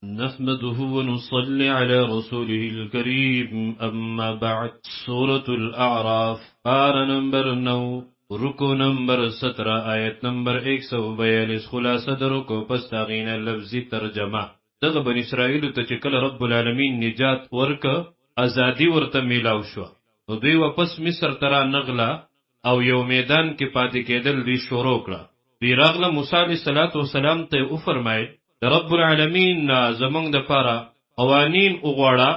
نحمده ونصلي على رسوله الكريم أما بعد سورة الأعراف پارہ نمبر 9 رکو نمبر 17 آیت نمبر 142 خلاصه در رکو پس تاغین لفظی ترجمه دغه بن اسرائیل ته چې کله رب العالمین نجات ورک ازادي ورته میلاو شو نو دوی واپس مصر ترا نغلا او یو میدان کې پاتې کېدل دی شروع کړه دی راغله موسی علیه السلام ته او فرمایي د رب العالمین زمونږ د پاره قوانین وغواړه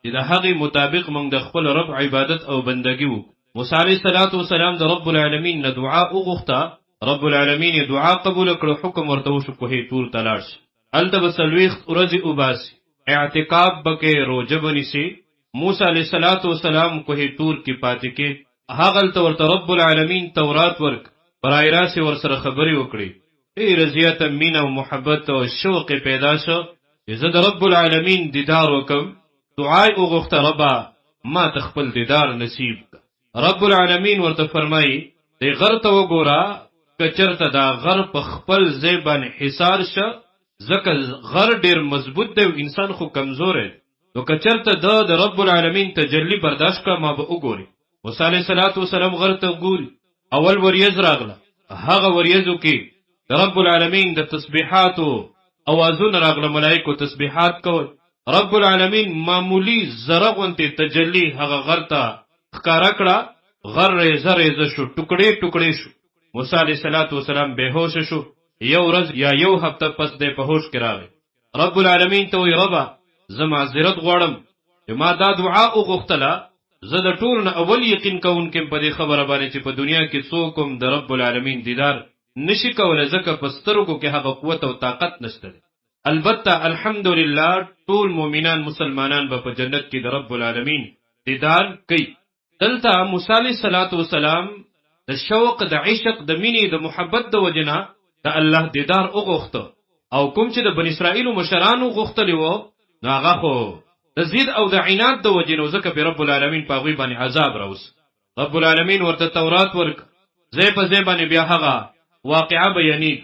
چې د هغې مطابق موږ د خپل رب عبادت او بندګي وکړو. موسی علیه السلام د رب العالمین نه دعا وغوښته، رب العالمین یې دعا قبول کړه، حکم ورته وشو کوهی طور ته لاړ شي، هلته به 40 ورځې وباسي، اعتکاف به کوي، روژه به نیسي. موسی علیه السلام کوهی طور کې پاتې کې هغلته ورته رب العالمین تورات ورک، برای راسې ورسره خبرې وکړي، ډېره زیاته مینه او محبت او شوق پیدا شو چې زه د رب العالمین دیدار وکم. دعا یې وغوښته ربه ما ته خپل دیدار نصیب کړه. رب العالمین ورته فرمایي دې غر ته وګوره، که چېرته دا غر په خپل ځای باندې حصار شه، ځکه غر ډېر مضبوط دی او انسان خو کمزوری دی، نو که چېرته د رب العالمین تجلی برداشت کړه ما به وګوري. موسی علیه السلام غر ته ګوري، اول وریځ راغله، هغه وریځو کې د رب العالمین د تسبیحاتو اوازونه راغله، ملائکو تسبیحات کول. رب العالمین معمولی ذره غوندې تجلی هغه غر ته ښکاره کړه، غر ریزه ریزه شو، ټوکړې ټوکړې شو. موسی علیه السلام بېهوشه شو، یو ورځ یا یو هفته پس دی په هوش کې راغی. رب العالمین ته وایي ربه زه معذرت غواړم چې ما دا دعا وغوښتله، زه د ټولو نه اول یقین کوونکی په دې خبره باندې چې په دنیا کې څوک هم د رب العالمین دیدار نشي کوله، ځکه په سترګو کې هغه قوت او طاقت نشته. البته الحمدلله ټول مؤمنان مسلمانان به په جنت کې د رب العالمین دیدار کوي. دلته موسی علیه السلام د شوق، د عشق، د مینې، د محبت د وجنه د الله دیدار وغوښته، او کوم چې د بن اسرائیلو مشرانو غوښتلی وو نو هغه خو د ضد او د عناد د وجنه، ځکه په رب العالمین په هغوی باندې عذاب راوست. رب العالمین ورته تورات ورک، ځای په ځای باندې بیا هغه واقعه بیانی.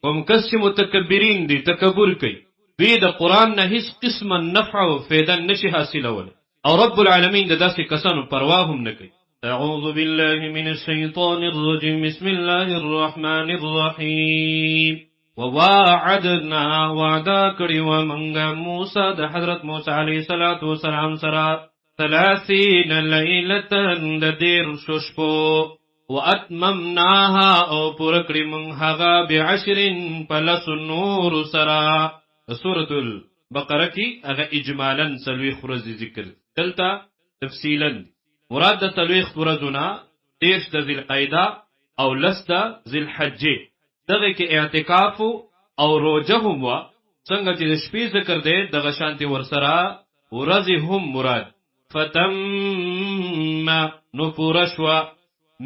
کوم کس چې متکبرین دي، تکبر کوي، دوی د قرآن نه هیڅ قسمه نفع او فایده نشي حاصلولی، او رب العالمین د داسې کسانو پروا هم نه کوي. اعوذ بالله من الشیطان الرجیم بسم الله الرحمن الرحیم. وواعدنا وعدا کړي و منګه موسی د حضرت موسی علیه السلام سره 30 لیلة د 13 شپو، واتممناها او پوره کړی موږ هغه ب10 پلس نور سره. سورة البقره کې هغه اجمالا 40 ورځې ذکر، دلته تفصیلا مراد د 40 ورځونه 13 د ذوالقعده او 10 د ذوالحجې، دغه کې اعتکاف او روژه هم وه. څنګه چې د شپې ذکر دی دغه شانتې ورسره ورځې هم مراد. فتم نو پوره شوه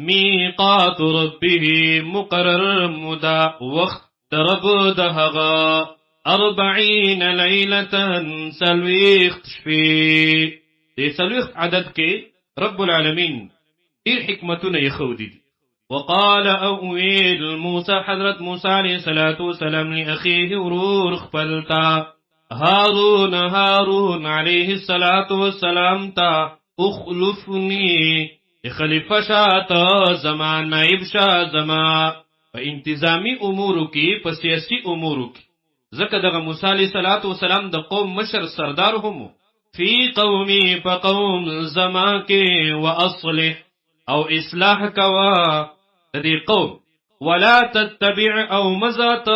میقات ربه مقرر مودا وخت د رب د هغه 40 لیلة 40 شپې. د 40 عدد کې رب العالمین ډېر حکمتونه یې ښودي دي. وقال اویل موسی حضرت موسی علیه السلام لاخیه ورور خپلتا هارون علیه السلام تا اخلفنی خلیفہ شاتا زما، نائب شا زما په انتظامی امورو کې، په سیاسی امورو کې، ځکه دغه موسی علیه السلام د قوم مشر سردار هم فی قومی په قوم زما کې، واصلح او اصلاح کوا د دې قوم، ولا تتبع او مزات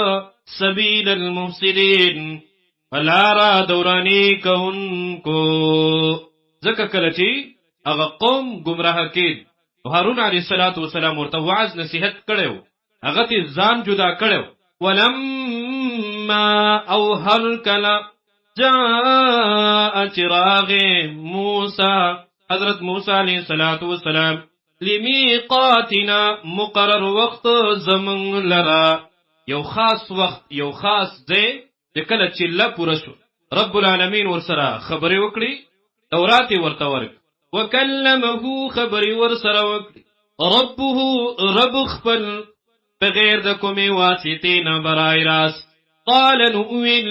سبیل المفسدین فلارا دورانی کونکو. ځکه کله چې هغه قوم گمراه کېد، هارون علیه السلام ورته وعظ نصیحت کړو، هغه ته ځان جدا کړو. ولما او هر کله جاء چراغ موسی حضرت موسی علیه السلام لمیقاتنا مقرر وقت زمن لرا، یو خاص وقت، یو خاص ځای چې کله چله پوره شو رب العالمین ورسره خبرې وکړي، تورات یې ورته ورک. وکلمه خبرې ورسره وکړي ربه رب خپل بغیر د کومې واسطې نه برای راست. قال نؤمن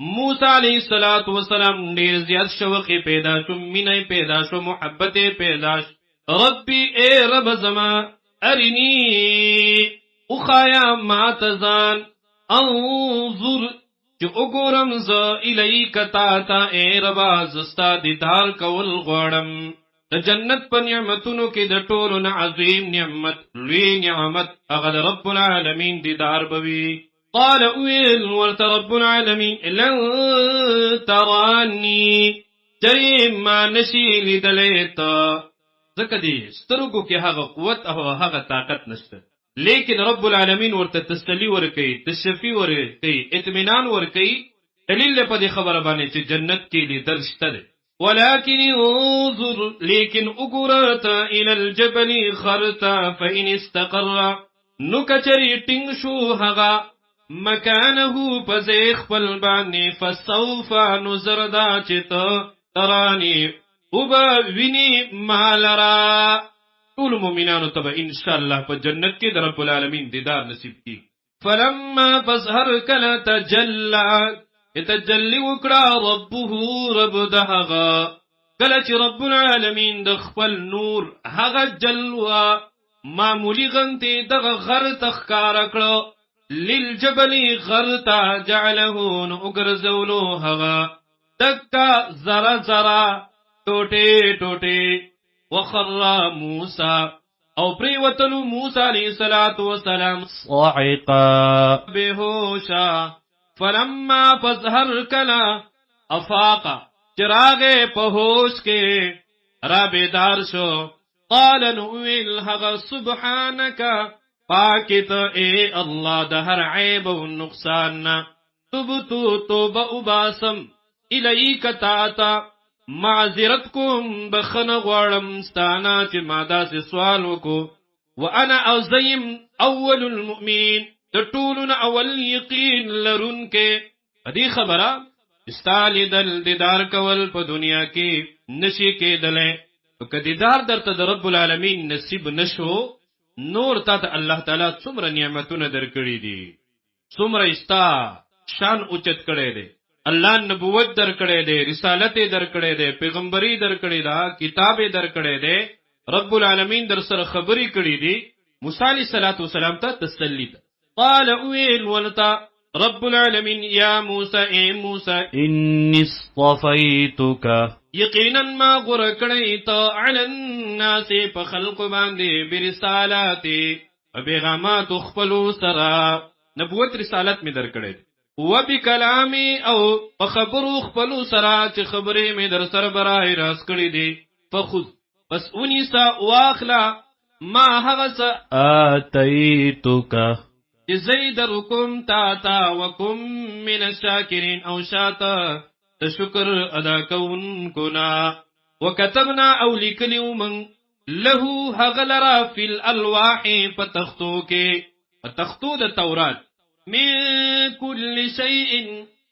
موسی علیہ السلام ډیر زیات شوق پیدا شو، مینه پیدا شو، محبت پیدا شو. ربی اے رب زما ارنی اخایا ما تزان انظر چې وګورم ز الیک تا تا اے ربا زستا دیدار کول غواړم. د جنت په نعمتونو کې د ټولو نه عظیم نعمت، لوی نعمت هغه د رب العالمین دیدار بوي. قال اویل ورته رب العالمین لن ترانی چری ما نشی لیدلی تا، ځکه دی سترګو کې هغه قوت او هغه طاقت نشته. لیکن رب العالمین ورته تسلی ورکوي، تشفی ورکوي، اطمینان ورکوي، دلیل په دې خبره باندې چې جنت کې لیدل شته دی. ولكن انظر لیکن اگرت الى الجبل خرتا فإن استقر نو کچری ټینګ شو هغه مکانه پزیخ پل باندې فسوف نزردا چتا ترانی وبا ویني مالرا. ټول مومنانو ته ان شاء الله په جنت کې د رب العالمین دیدار نصیب کی. فلما فظهر کلا تجلى تجلی وکړه ربه رب دهغه کله چې رب العالمین د خپل نور هغه جلوه معمولی غنتی دغه غر تخکار کړه للجبل غرتا جعله نوګرزولو هغه دکا زرا زرا ټوټه ټوټه وخر موسی او پریوتلو موسی علیہ السلام صاعقا بهوشا. فلما فظهر کلا افاقا چراغ پہوش کے رابدار شو. قال نویل حق سبحانکا پاکت اے اللہ دہر عیب و نقصان تبتو توبہ اباسم الیک تاتا معذرت کم بخن غوارم ستانا چی مادا سے سوالو کو. وانا اوزیم اول المؤمنین د ټولو نه اول یقین لرون کې دې خبره استالی دل دیدار کول په دنیا کې نشي کېدلې. که دیدار درته د رب العالمین نصیب نشو نور تا ته الله تعالی څومره نعمتونه درکړي دي، څومره استا شان اوچت کړي دي. الله نبوت درکړي دي، رسالت درکړي دي، پیغمبري درکړي دا، کتاب درکړي دي، رب العالمین در سره خبري کړي دي. موسی علیہ السلام ته تسلی ده. قال اویل ولتا رب العالمین یا موسی اے موسی انی اصطفیتک یقینا ما غرکړی ته علی الناس په خلق باندې برسالاتی پیغامات خپلو سره نبوت رسالت می درکړی و بکلامی او په خبرو خپلو سره چې خبرې می در سره برای راس کړی دی. فخذ پس اونیسا واخلا ما هغس آتیتک زید رکم تا وکم من الشاکرین او شاتا تشکر ادا کون کنا. وکتبنا او لکلیو من لہو حغلرا فی الالواح پتختو کے پتختو دا تورات من کل شیئن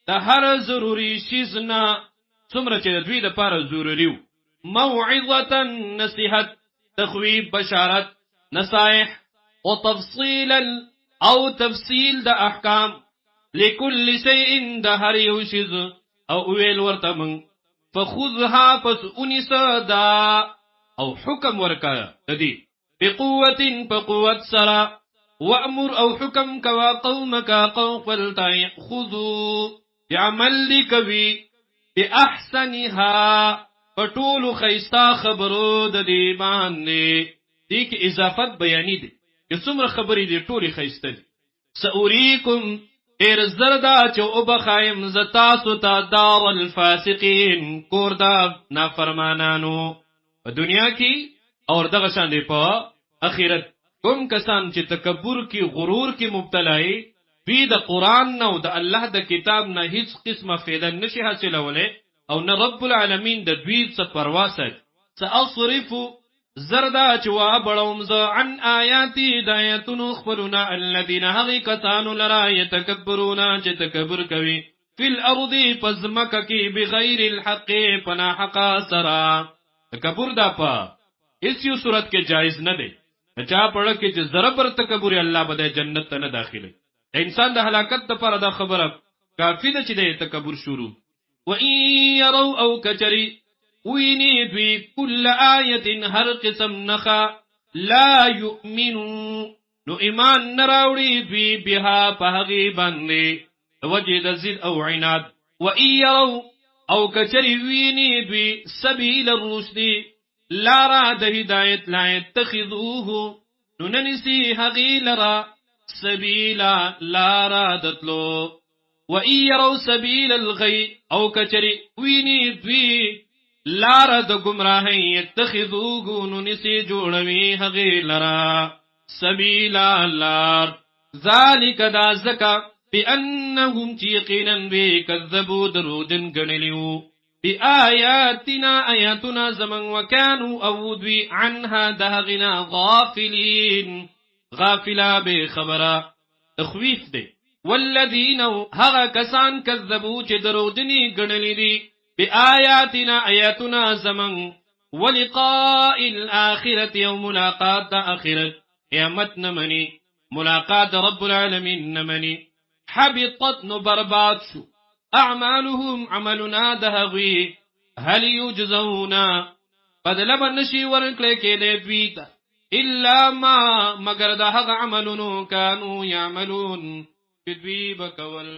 دا ہر ضروری شیزنا سمرا چه دوی دا پار ضروریو موعظتا نصیحت تخویب بشارت نصائح وتفصیلا او تفصیل د احکام لكل شيء د هر یو شیز او ویل ورته من فخذها پس انسا دا او حکم ورکا تدی بقوت بقوت سرا وامر او حکم کوا قومک قوم فلتا یخذو بعمل لکوی باحسنها پټول خیستا خبرو د دی باندې دی کی اضافت بیانی دی که څومره خبرې دي ټولې ښایسته دي. سأریکم ډېر زر ده چې وبخایم زه تاسو ته دار الفاسقین کور د نافرمانانو په دنیا کې او دغه شان دی په اخرت. کوم کسان چې تکبر کې غرور کې مبتلا وي دوی د قرآن نه او د الله د کتاب نه هیڅ قسمه فایده نشي حاصلولی او نه رب العالمین د دوی څه پروا ساتي. سأصرفو زردا چوا بڑوم ز عن آیاتی دایتونو خبرنا الذین حقیقتانو لرا یتکبرون چه تکبر کوي فی الارض پزمک کی بغیر الحق پنا حقا سرا. تکبر دا پا اس یو صورت کے جائز نہ دے چا پڑھ کے ضرب پر تکبر اللہ بده جنت ته نه داخله. انسان د هلاکت ته پر دا خبره کافی ده چې د تکبر شروع. وَإِن يَرَوْا أَوْ كَچَرِ ویني دوی کل آیت هر قسم نخا لا یؤمنو نو ایمان نراوڑی دوی بها پهغی بنده وجد زد او عناد. وَإِن يَرَوْا او کچری ویني دوی سبیل الرشد لارا د هدایت لا يتخذوه نو ننسی هغی لرا سبیلا لارا دتلو. وَإِن يَرَوْا سبیل الغی او کچری ویني دوی لار د گمراهی يتخذوه نو نسی جوړوي هغه لرا سبیلا لار. ذالک دا زکا بأنهم یقینا بكذبوا درودن گنلیو بآیاتنا آیاتنا زمن وکانو اودوی عنها دهغنا غافلین غافلا بخبرا تخویف دے. والذین هغا کسان کذبو چه درودنی گنلی دی بآیاتنا آیاتنا زمن ولقاء الآخرة يوم ملاقات آخرت قیامت نمنی ملاقات رب العالمین نمنی حبطت نبربات شو اعمالهم عملنا دهغوی هل یجزونا بدل بنشی ورکلے کے دے دویتا الا ما مگر دهغ عملنو کانو یعملون کدوی بکول.